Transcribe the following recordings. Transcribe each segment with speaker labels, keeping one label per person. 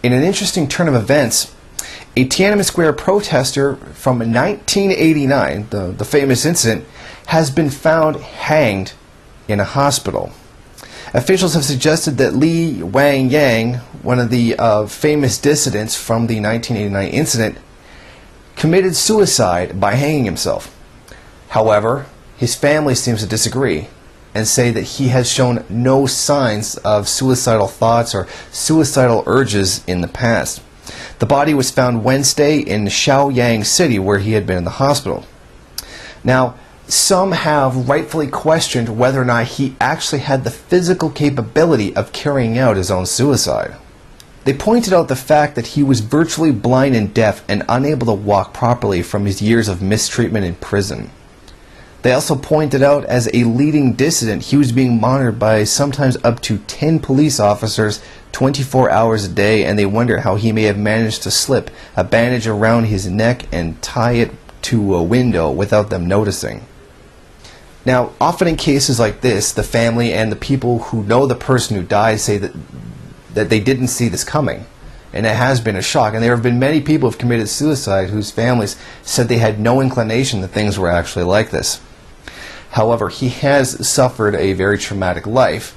Speaker 1: In an interesting turn of events, a Tiananmen Square protester from 1989, the famous incident, has been found hanged in a hospital. Officials have suggested that Wangyang, one of the famous dissidents from the 1989 incident, committed suicide by hanging himself. However, his family seems to disagree and say that he has shown no signs of suicidal thoughts or suicidal urges in the past. The body was found Wednesday in Wangyang City, where he had been in the hospital. Now, some have rightfully questioned whether or not he actually had the physical capability of carrying out his own suicide. They pointed out the fact that he was virtually blind and deaf and unable to walk properly from his years of mistreatment in prison. They also pointed out, as a leading dissident, he was being monitored by sometimes up to 10 police officers 24 hours a day, and they wonder how he may have managed to slip a bandage around his neck and tie it to a window without them noticing. Now, often in cases like this, the family and the people who know the person who died say that they didn't see this coming, and it has been a shock. And there have been many people who have committed suicide whose families said they had no inclination that things were actually like this. However, he has suffered a very traumatic life,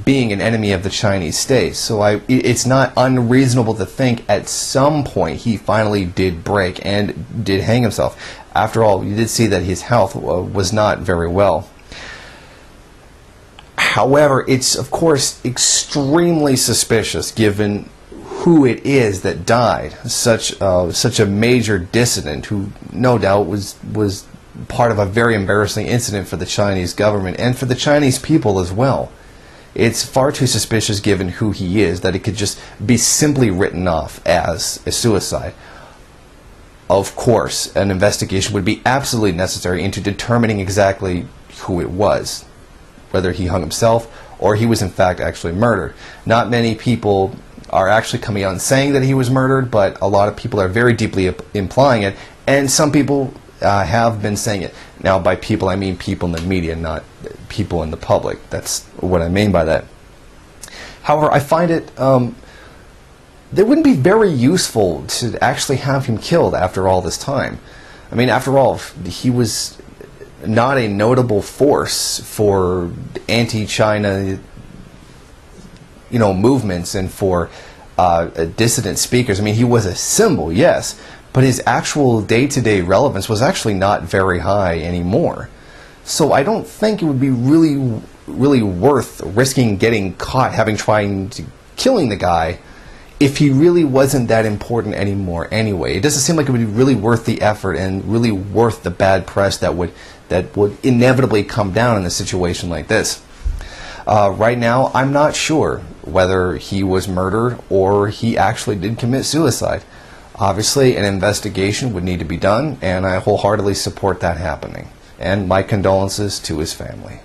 Speaker 1: being an enemy of the Chinese state. So it's not unreasonable to think at some point he finally did break and did hang himself. After all, you did see that his health was not very well. However, it's of course extremely suspicious given who it is that died. Such a major dissident who no doubt was part of a very embarrassing incident for the Chinese government and for the Chinese people as well. It's far too suspicious given who he is that it could just be simply written off as a suicide. Of course, an investigation would be absolutely necessary into determining exactly who it was, whether he hung himself or he was in fact actually murdered. Not many people are actually coming out and saying that he was murdered, but a lot of people are very deeply implying it, and some people have been saying it. Now, by people, I mean people in the media, not people in the public. That's what I mean by that. However, I find it that wouldn't be very useful to actually have him killed after all this time. I mean, after all, he was not a notable force for anti-China, movements and for dissident speakers. I mean, he was a symbol, yes, but his actual day-to-day relevance was actually not very high anymore. So I don't think it would be really worth risking getting caught trying to killing the guy if he really wasn't that important anymore anyway. It doesn't seem like it would be really worth the effort and really worth the bad press that would inevitably come down in a situation like this. Right now, I'm not sure whether he was murdered or he actually did commit suicide. Obviously, an investigation would need to be done, and I wholeheartedly support that happening. And my condolences to his family.